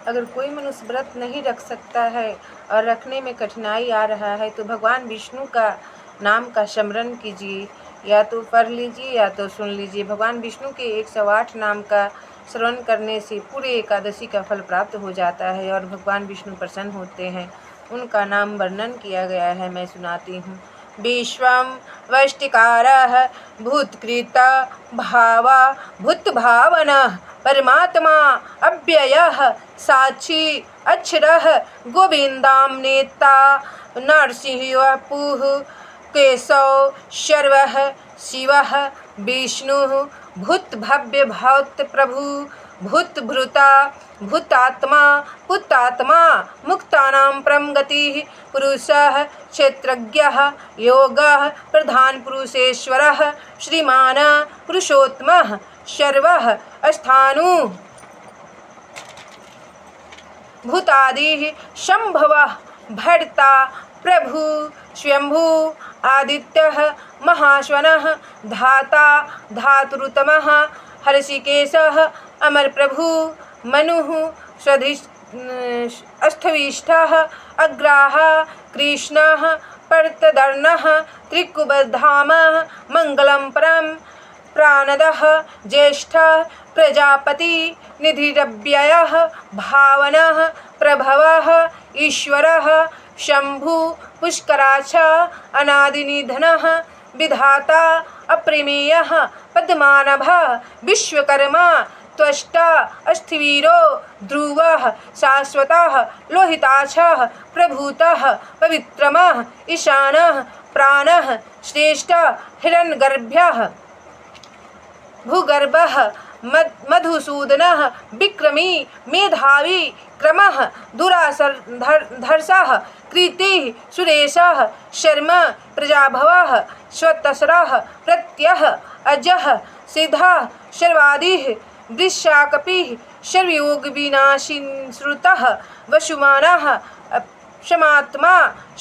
अगर कोई मनुष्य व्रत नहीं रख सकता है और रखने में कठिनाई आ रहा है तो भगवान विष्णु का नाम का स्मरण कीजिए, या तो पढ़ लीजिए या तो सुन लीजिए। भगवान विष्णु के 108 नाम का श्रवण करने से पूरे एकादशी का फल प्राप्त हो जाता है और भगवान विष्णु प्रसन्न होते हैं। उनका नाम वर्णन किया गया है, मैं सुनाती हूँ। विश्वं वष्टिकारः भूतकृता भावा भूतभावनः परमात्मा अव्ययः साक्षी अक्षरः गोविंदां नेता नरसिंहपुः केशव शर्वः शिवः विष्णुः भूतभव्य भौत प्रभु भूतभृता भूतात्मा पुतात्मा मुक्तानां परम गतिः पुरुषः क्षेत्रज्ञः योगः प्रधान पुरुषेश्वरः श्रीमान् पुरुषोत्तमः सर्वः स्थाणु भूतादिः शंभवः भर्ता प्रभु स्वयंभू आदित्यः महाश्वनः धाता धातुरुतमः हर्षिकेशः अमर प्रभु मनुः स्थविष्ठः अग्राः कृष्णः पर्तदर्णः त्रिकुबधामः मंगलम परम प्राणदः ज्येष्ठः प्रजापति निधिरव्ययः भावनः प्रभवः ईश्वरः शंभु पुष्कराक्ष अनादिनिधनः विधाता अप्रमेयः पद्मानभः विश्वकर्मा त्वष्टा अस्थिवीरो ध्रुवः शाश्वतः लोहिताक्षः प्रभूतः पवित्रमः ईशानः प्राणः श्रेष्ठः हिरण्यगर्भः भूगर्भः मधुसूदनः विक्रमी मेधावी क्रमः दुराधर्षः कृतिः सुरेशः शर्म प्रजाभवः स्वतस्रः प्रत्ययः अजः सिद्धः सर्वादिः वृषाकपिः सर्वयोगविनाशिश्रुतः वसुमानः क्षमात्मा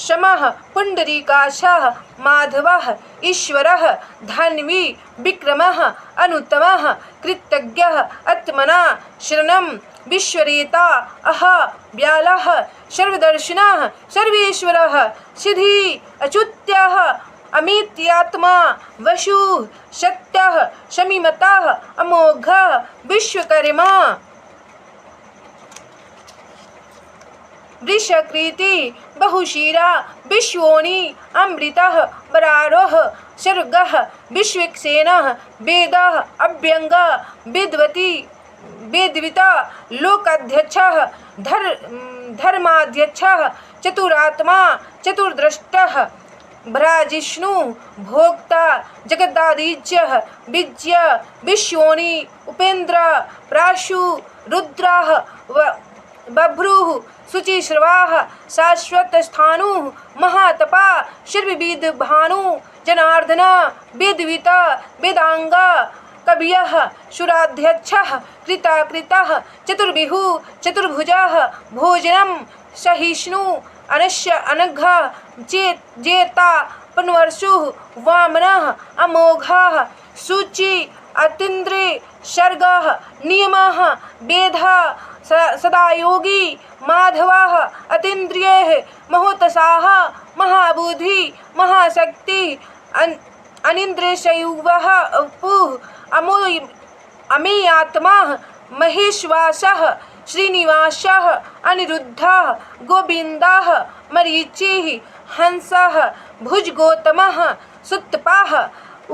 शमः पुंडरीकाक्षः माधवः ईश्वरः धन्वी विक्रमः अनुत्तमः कृतज्ञः आत्मना शरणं विश्वरेता अह व्यालः सर्वदर्शिनः सर्वेश्वरः सिद्धि अच्युत्यः अमित्यात्मा वसुः सत्यः शमीमतः अमोघः विश्वकर्मा वृषकृति बहुशिरा विश्वोनि अमृतः वरारोह सर्गः विश्वक्सेनः वेदः अभ्यङ्गः विद्वती वेदविता लोकाध्यक्षः धर्माध्यक्षः चतुरात्मा चतुर्द्रष्टः भ्राजिष्णु भोक्ता जगदादिज्यः विज्य विश्वोनि उपेन्द्र प्राशु रुद्राः बभ्रुः शुचिश्रवाः शाश्वतस्थाणुः महातपा सर्वविद भानु जनार्दन वेदविता वेदांगा कवियः सुराध्यक्षः कृताकृतः चतुर्विहु चतुर्भुजः भोजनं सहिष्णु अनश्य अनघः जेता पन्वर्षुः वामनः अमोघः शुचि अतीन्द्रे सर्गः नियमः वेदः सदायोगी माधवः अतीन्द्रियः महोत्साह महाबुद्धि महाशक्ति अनिन्द्रियशैवः पुः अमेयात्मा महेश्वासः श्रीनिवासः अनिरुद्धः गोविन्दः मरीचिः हंसः भुजगौतमः सुत्पाः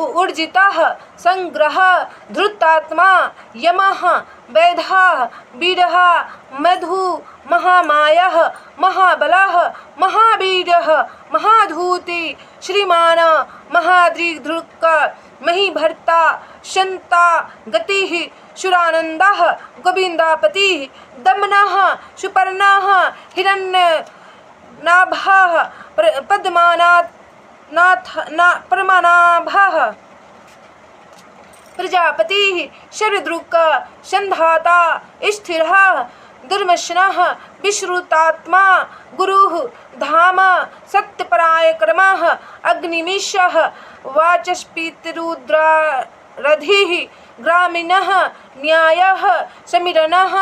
ऊर्जितः संग्रह धृतात्मा यमः वैधः वीरः मधु महामायः महाबलः महावीरः महाधूति श्रीमान् महाद्रिधृक् महीभर्ता शन्ता गतिः सुरानन्दः गोविन्दापतिः दमनः सुपर्णः हिरण्यनाभः परमानाभः प्रजापतिः शरदृक् संधाता स्थिरः दुर्मशनः विश्रुतात्मा गुरुः धाम सत्यपराक्रमः अग्निमीशः वाचस्पतिरुद्ररधिः ग्रामीणः न्यायः समीरणः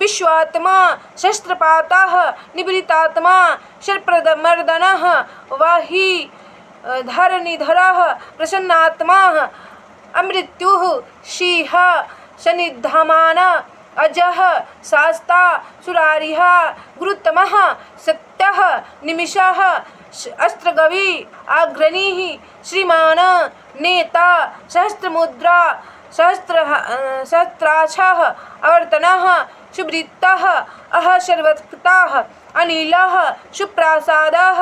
विश्वात्मा शस्त्रपातः निवृत्तात्मा शरप्रदमर्दनः वाही धरणिधरः प्रसन्नात्मा अमृत्युः सिंह सन्निधमान अजः शास्ता सुरारिः गुरुत्तमः सत्यः निमिषः अस्त्रगवी अग्रणीः श्रीमान् नेता सहस्रमुद्रा सहस्राक्षः अवर्तनः सुवृत्तः सर्वक्ताः अनिलः सुप्रासादः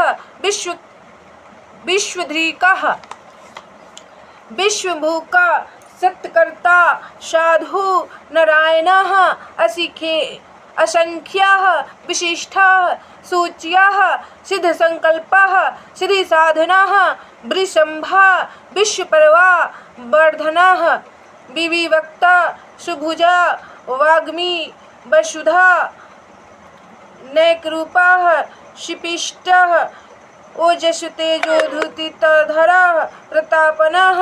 विश्वधृकः विश्वभूका सत्कर्ता साधु नारायणः असंख्यः विशिष्टः सूच्यः सिद्धसंकल्पः सिद्धिसाधनः वृषंभः विश्वपर्वा वर्धनः विविक्ता सुभुजा वाग्मी वसुधा नैकरूपः शिपिष्टः ओजस्तेजोधुतिधरः प्रतापनः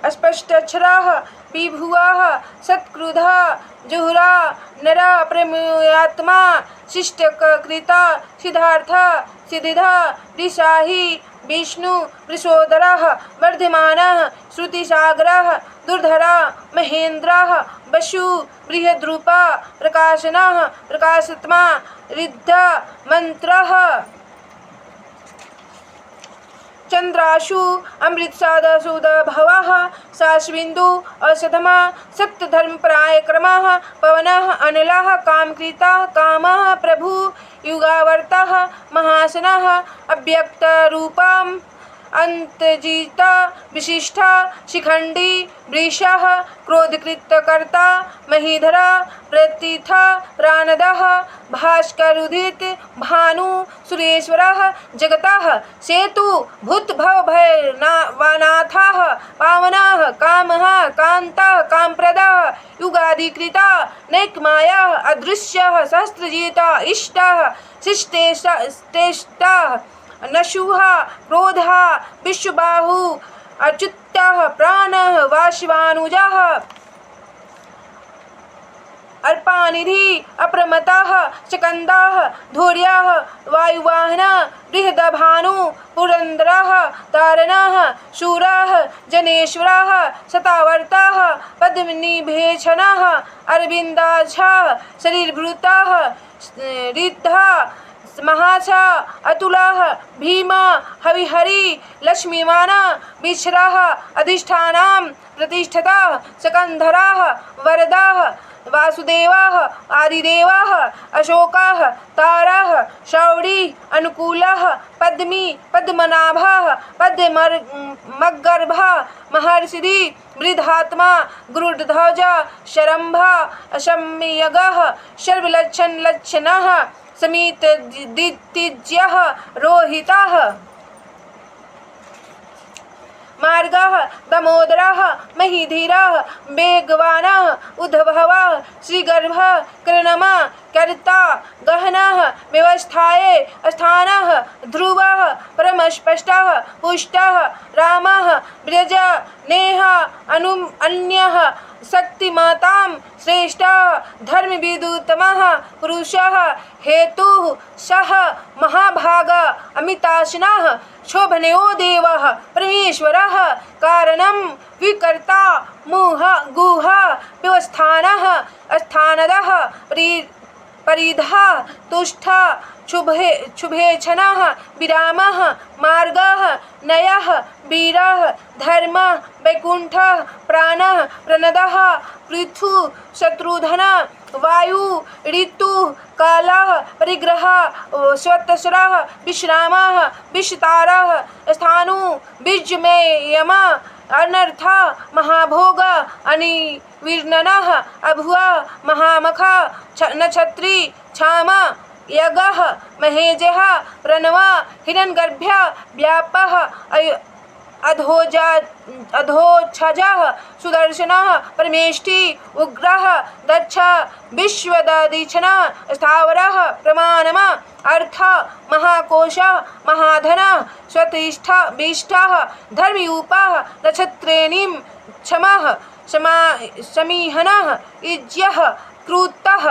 अस्पष्टक्षरः विभुवः सत्क्रुधः जुहुरा नरा प्रेमयात्मा शिष्टकृता सिद्धार्थ सिद्धिधा ऋषाहि विष्णु वृषोदरः वर्धमानः श्रुतिसागरः दुर्धरा महेन्द्रः वसु बृहद्रूपा प्रकाशनः प्रकाशत्मा रिद्ध मंत्रः चंद्राशु अमृतसादसुद भवः साश्विन्दु औषधमा सत्यधर्मपराय क्रमः पवनः अनिलः कामकृतः कामः प्रभु युगावर्तः महासनः अव्यक्तरूपम् अंतजिता विशिष्टा शिखंडी वृषः क्रोधकृतकर्ता महीधरा प्रतिथा प्राणदः भास्करुदित भानु सुरेश्वरः जगतः सेतु भूतभवभयनाथः पावनः कामः कान्तः कामप्रदः युगाधिकृता नैकमाया अदृश्यः सहस्रजिता इष्टः शिष्टेष्टः नशुः क्रोधः विश्वबाहु अच्युतः प्राणः वाशिवानुजः अर्पानिधि अप्रमतः चकन्दः धैर्यः वायुवाहनः बृहदभानु पुरन्दरः तारणः शूरः जनेश्वरः शतावर्तः पद्मनिभेषणः अरविन्दाक्षः शरीरभृतः रिद्धः महाचा अतुलः भीमा हविहरि लक्ष्मीमान विश्रः अधिष्ठानां प्रतिष्ठतः सकन्धरः वरदः वासुदेवः आदिदेवः अशोकः तारः शौरी अनुकूलः पद्मी पद्मनाभः पद्मगर्भः महर्षि वृद्धात्मा गुरुध्वज शरम्भः अशम्यगः सर्वलक्षणः समित दितिज्यः रोहितः मार्गः दामोदरः महीधीरः वेगवानः उद्भवः श्रीगर्भः कृणमा कर्ता गहनः व्यवस्थाये स्थानः ध्रुवः परमस्पष्टः पुष्टः रामः व्रज नेह अन्यः शक्तिमातां श्रेष्ठः धर्मविदुतमः पुरुषः हेतुः सः महाभाग अमिताशनः शोभनयो देवः परमेश्वरः कारणं विकर्ता मुह गुह व्यवस्थानः स्थानदः परिधः तुष्ठ शुभेच्छनः विरामः मार्गः नयः वीरः धर्मः वैकुण्ठः प्राणः प्रणदः पृथु शत्रुधन वायु ऋतु कालः परिग्रह स्वतस्रः विश्रामः विश्वतारः स्थाणु बीजमेयम अनर्थ महाभोग अनिर्विण्णः अभुव महामख नक्षत्री क्षाम यगः महेजः प्रणव हिरण्यगर्भः व्यापः अधोक्षजः सुदर्शनः परमेष्टि उग्रः दक्ष विश्वदधिष्ठनः स्थावरः प्रमाणम अर्थ महाकोशः महाधनः स्वतिष्ठ विष्टः धर्मयूपः नक्षत्रेणीं क्षमः समीहनः इज्यः क्रूतः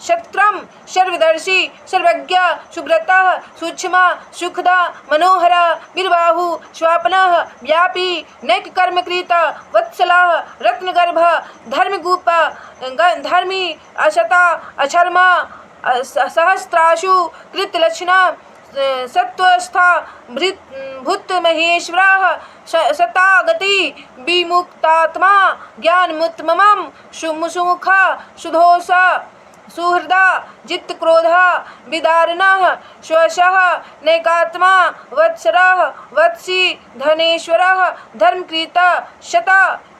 शत्रम सर्वदर्शी सर्वज्ञ सुब्रतः सूक्ष्म सुखद मनोहर बीरबाहु स्वापनः व्यापी नैक कर्मकृत वत्सलः रत्नगर्भ धर्मगूप धर्मी अशता अक्षर्म सहस्राशु कृतलक्षण सत्वस्था भूत महेश्वरः सतागति विमुक्तात्मा ज्ञानमुत्तमं सुमुख सुधोष सुहृदा जित्क्रोधः विदारिणः स्वशः नैकात्मा वत्सरः वत्सी धनेश्वरः धर्मकृत शत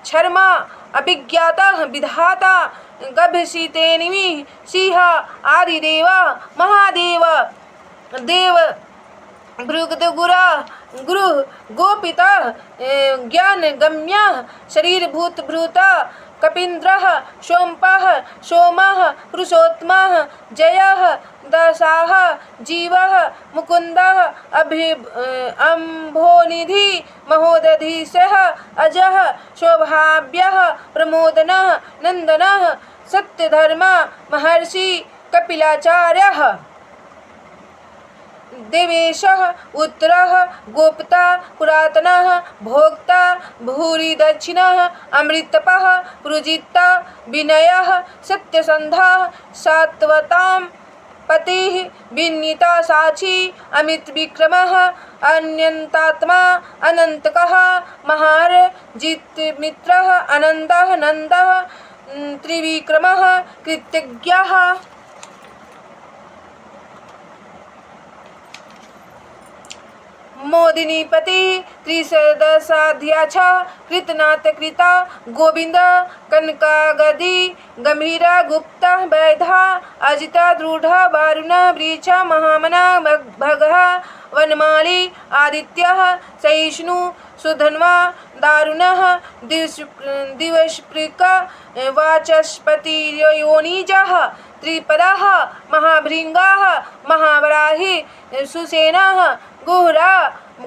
क्षर्म अभिज्ञातः विधाता गभसीतेनिमिः सिंह आदिदेव महादेव देव भृगुरा गुरु गोपितः ज्ञानगम्यः शरीरभूतभृत कपीन्द्रः सोमपः सोमः पुरुषोत्तमः जयः दशाः जीवः मुकुन्दः अम्भोनिधि महोदधीशः अजः शोभाव्यः प्रमोदनः नन्दनः सत्यधर्म महर्षि कपिलाचार्यः देवेशः उत्तरः गोप्ता पुरातनः भोक्ता भूरि दक्षिणः अमृतपः पुरुजिता विनयः सत्यसन्धः सात्वतां पतिः विनीता साक्षी अमित विक्रमः अन्यन्तात्मा अनन्तकः महार जितमित्रः आनन्दः नन्दः त्रिविक्रमः कृतज्ञः मोदिनीपति त्रिसदशाध्याक्ष कृतनाथकृता गोविंद कनकागदी गंभीरा गुप्ता वैधा अजिता दृढ़ वारुण वृक्ष महामना भगः वनमाली आदित्यः सहिष्णु सुधन्वा दारुणः दिवस्पृक वाचस्पतियोनिजः त्रिपदः महाभृङ्गः महावराही सुसेनः गुहरा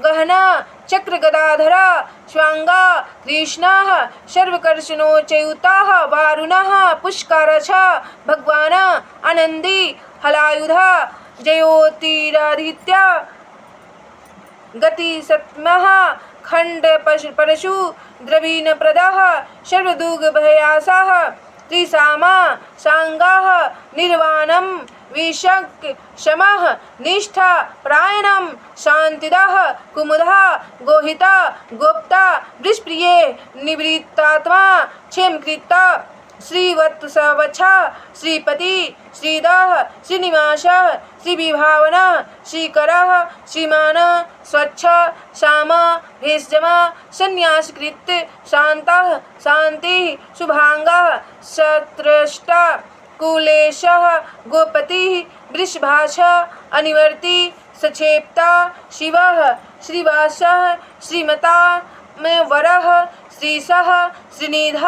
गहना चक्रगदाधरा स्वांगा कृष्णः सर्वकर्षणोच्युतः वारुणः पुष्करः भगवान् आनन्दी हलायुधः जयोतिरादित्य गतिसत्मः खंड परशु द्रवीणप्रदः सर्वदुर्गभयासः त्रिसामा सांगाः निर्वाणं विशक् शमः निष्ठा प्रायणं शांतिदः कुमुदः गोहिता गोप्ता वृषप्रिये निवृत्तात्मा क्षेमकृता श्रीवत्सवच्छा श्रीपति श्रीदः श्रीनिवासः श्रीविभावनः श्रीकरः श्रीमान् स्वच्छ श्याम भेषजम संन्यासकृत शान्तः शान्तिः शुभांगः सत्रष्टा कुलेशः गोपतिः वृषभाषः अनिवर्ति सक्षेप्ता शिवः श्रीवासः श्रीमता में वरः श्रीशः श्रीनिधः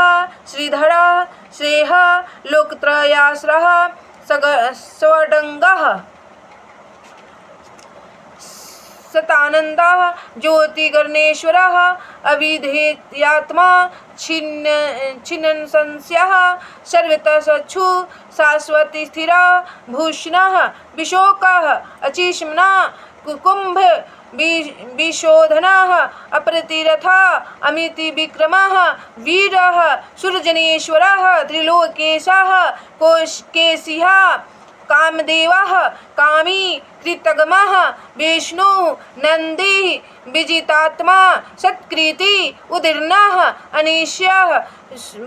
श्रीधरः श्रेयः लोकत्रयाश्रयः स्वडङ्गः सतानन्दः ज्योतिगणेश्वरः अविधेयात्मा छिन्न संशयः सर्वतः सच्छु शाश्वती स्थिरः भूषणः विशोकः अचिष्मना कुकुम्भ विशोधनः अप्रतिरथः अमिति विक्रमः वीरः सुरजनेश्वरः त्रिलोकेशः केशिः कामदेवः कामी कृतगमः विष्णुः नन्दिः विजितात्मा सत्कृति उदीर्णः अनिश्यः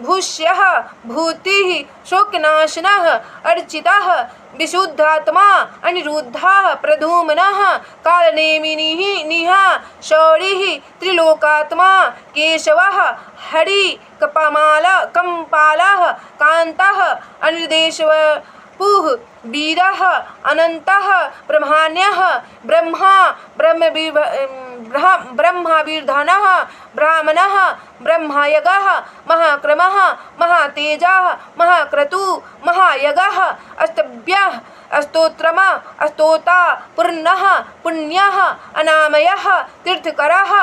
भूष्यः भूतिः शोकनाशनः अर्चितः विशुद्धात्मा अनिरुद्धः प्रधूमनः कालनेमिनिः निः शौरिः त्रिलोकात्मा केशवः हरि कंपालः कान्तः अनिर्देशवपुः वीरः अनन्तः ब्रह्मण्यः ब्रह्मवीर्धनः ब्राह्मणः ब्रह्मयगः महाक्रमः महातेजः महाक्रतुः महायगः अष्टभ्यः स्तोत्रम स्तोता पूर्णः पुण्यः अनामयः तीर्थकरः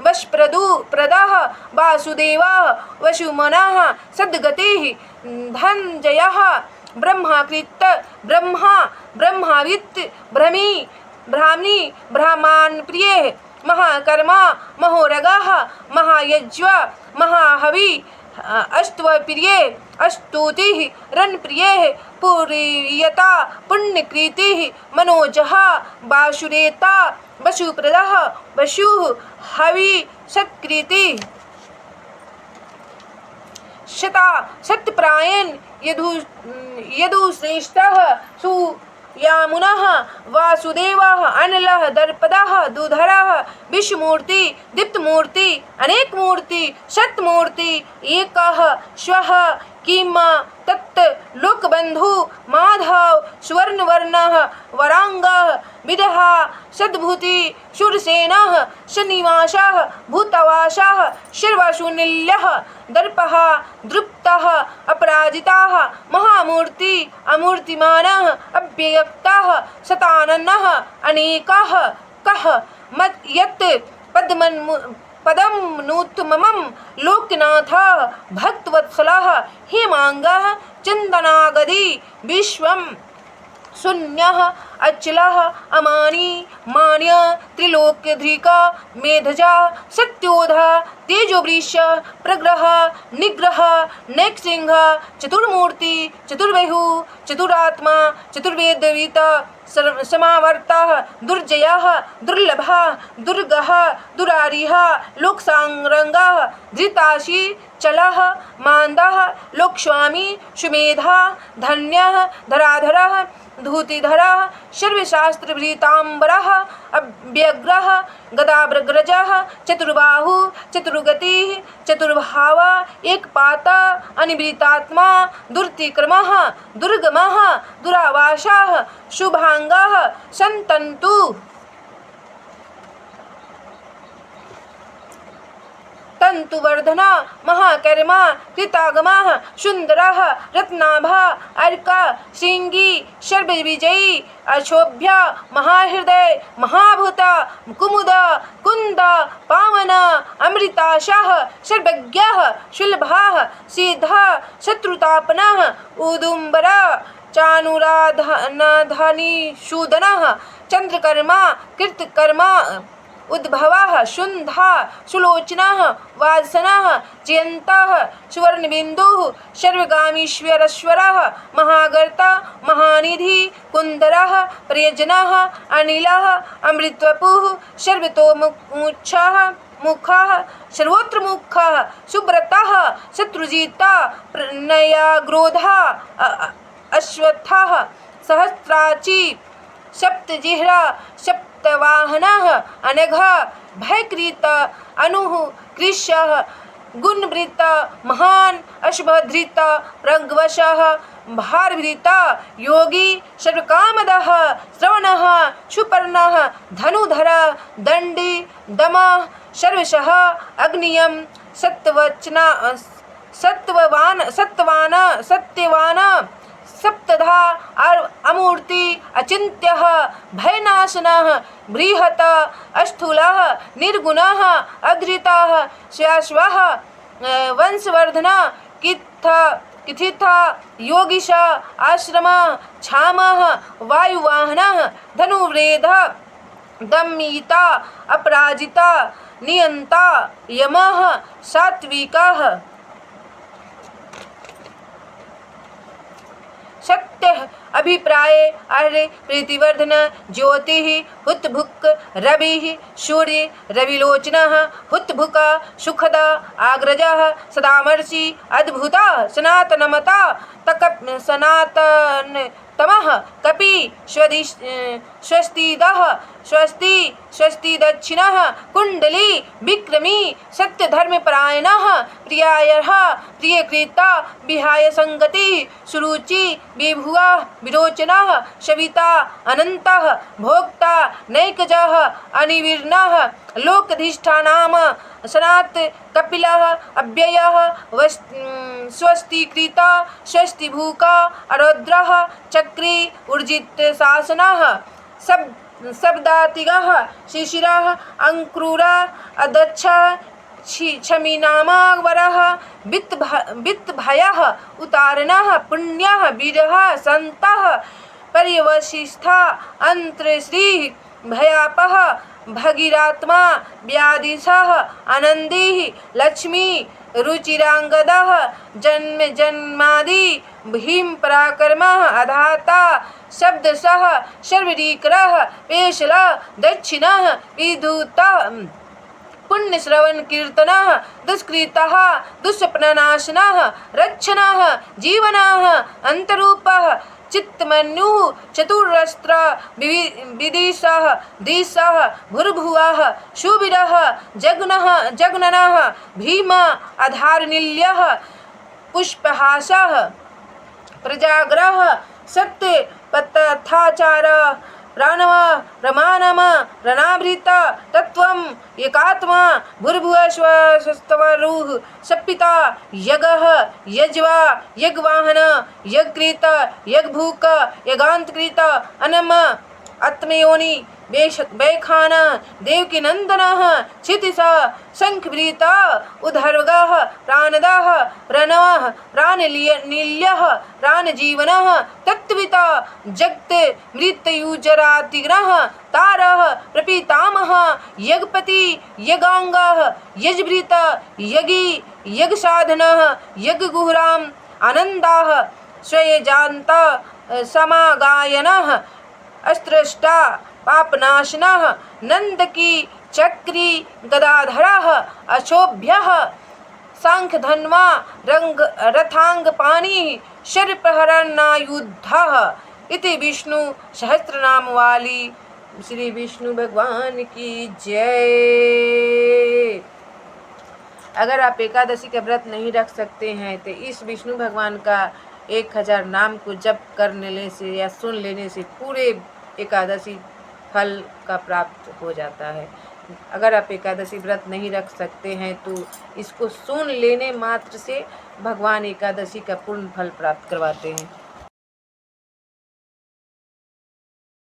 वशप्रदः वासुदेवः वसुमनः सद्गतिः धनञ्जयः ब्रह्माकृत ब्रह्मा ब्रह्मावित् ब्राह्मणी ब्राह्मणप्रियः महाकर्मा महोरगः महायज्व महाहवि अष्टवप्रिय अस्तुतिः रणप्रियः पुरीयता पुण्यकृतिः मनोजः वासुरेता वसुप्रदः वसुः हवि सत्कृतिः शता सत्यप्रायण यदुश्रेष्ठः सुयामुनः वासुदेवः अनिलः दर्पदः दुधरः विश्वमूर्ति दीप्तमूर्ति अनेकमूर्ति सतमूर्ति एकः स्वः किम तत् लोकबंधु माधव सुवर्णवर्णः वरांगः विदहा सद्भूति शूरसेनः शनिवासः भूतवासः सर्वसुनिल्यः दर्पः दृप्तः अपराजिताः महामूर्ति अमूर्तिमानः अव्यक्तः शताननः अनेकः कः मत् यत् पदम नूत्तमं लोकनाथः भक्तवत्सलः हेमांगः चंदनागदी विश्वं शून्यः अचलः अमानी मान्य त्रिलोक्यधृक मेधजा सत्योधा तेजोवृष प्रग्रह निग्रह नैकसिंह चतुर्मूर्ति चतुर्बाहु चतुरात्मा चतुर्वेदवित समावर्तः दुर्जयः दुर्लभः दुर्गः दुरारिः लोकसांरंगः धृताशी चलः मान्दः लोकस्वामी सुमेधा धन्यः धराधरः धूतिधरः सर्वशास्त्रभृताम्बरः अव्यग्रः गदाग्रजः चतुर्बाहु चतुर्गतिः चतुर्भाव एकपात अनिवृतात्मा दुर्तिक्रमः दुर्गमः दुरावासः शुभांगः संतन्तु तंतुवर्धना महाकर्मा कृतागमः सुंदरः रत्नाभः अर्क श्रृंगी सर्वविजयी अक्षोभ्य महाहृदय महाभूत कुमुद कुंद पावन अमृताशः सर्वज्ञः सुलभः सिद्धः शत्रुतापनः उदुम्बर चानुराधनी शूदनः चंद्रकर्मा कृतकर्मा उद्भवः शुंधा सुलोचनः वासनः जयन्तः सुवर्णबिन्दुः सर्वगामीश्वरश्वरः महागर्ता महानिधि कुंदरः प्रयोजनः अनिलः अमृतवपुः सर्वतोमुच्छः मुखः सर्वोत्रमुखः सुब्रतः शत्रुजिता प्रणयाग्रोधः अश्वत्थः सहस्राची सप्तजिह्रा सप्तवाहनः अनघ भयकृत अनुः कृशः गुणवृत महान अशुभधृत प्रग्वशः भारभृत योगी सर्वकामदः श्रवणः सुपर्णः धनुधर दंडी दमः सर्वशः अग्नियं सत्यवान सप्तधा अमूर्ति अचिन्त्यः भयनाशनः बृहत् अस्थूलः निर्गुणः अधृतः शाश्वः वंशवर्धनः किथिथ योगिश आश्रम क्षामः वायुवाहनः धनुर्वेदः दमिता अपराजिता नियंता यमः सात्विकः सत्य अभिप्राय अर्य प्रीतिवर्धन ज्योतिः हुतभुक् रविः सूर्य रविलोचनः हुतभुक सुखद आग्रजः सदामर्षि अद्भुता सनातनमता सनातनतमः कपि स्वस्तिदः स्वस्ति स्वस्ति दक्षिणः कुंडली विक्रमी सत्यधर्मपरायणः प्रियायः प्रियकृता विहाय संगति सुरुचि विभुआ विरोचनः सविता अनन्तः भोक्ता नैकजः अनिवीर्णः लोकधिष्ठानाम सनात कपिलः अव्ययः स्वस्तिकृता स्वस्तिभूका अरुद्रः चक्री ऊर्जित शासनः शब्दातिगः शिशिरः अंक्रूरा अदक्ष क्षमीनामावरः वित्तभयः उतारणः पुण्यः वीरः सन्तः पर्यवसिष्ठा अंतश्री भयापः भगीरात्मा व्याधिशः आनंदी लक्ष्मी रुचिरांगदः जन्म जन्मादि भीम पराक्रमः अधाता शब्दशः शर्वरीकरः पेशलः दक्षिणः विधूतः पुण्यश्रवण कीर्तनः दुष्कृतः दुष्स्वप्ननाशनः रक्षणः जीवनः अंतरूपः चित्तमन्युः चतुरस्त्र विदिशः दिशः भूर्भुवः सुवीरः जगननः भीम आधारनिलयः पुष्पहासः प्रजाग्रह सत्य पथाचार प्राणव प्रमाणम रणाभृत तत्वम एकात्मा भूर्भुवस्वस्तवरुः सपिता यगः यज्वा यज्वाहन यज्ञकृत यज्भूक यगान्तकृत अनम आत्मयोनि वैखान देवकीनन्दनः क्षितिश शङ्खभृत उदर्गः प्राणदः प्रणवः प्राणनिलयः प्राणजीवनः तत्त्विता जगत् मृत्युजरातिग्रह तारः प्रपितामहः यज्ञपति यज्ञाङ्गः यजभृत यज्ञी यज्ञसाधनः यज्ञगुहराम् आनन्दाः स्वयजान्त समागायनः अस्त्रष्टा पापनाशनः नंदकी चक्री गदाधरः अशोभ्यः सांख्यधन्वा रंग रथांगपाणि शरप्रहरणायुधः इति विष्णु सहस्त्रनाम वाली श्री विष्णु भगवान की जय। अगर आप एकादशी का व्रत नहीं रख सकते हैं तो इस विष्णु भगवान का 1000 नाम को जप कर लेने से या सुन लेने से पूरे एकादशी फल का प्राप्त हो जाता है। अगर आप एकादशी व्रत नहीं रख सकते हैं तो इसको सुन लेने मात्र से भगवान एकादशी का पूर्ण फल प्राप्त करवाते हैं।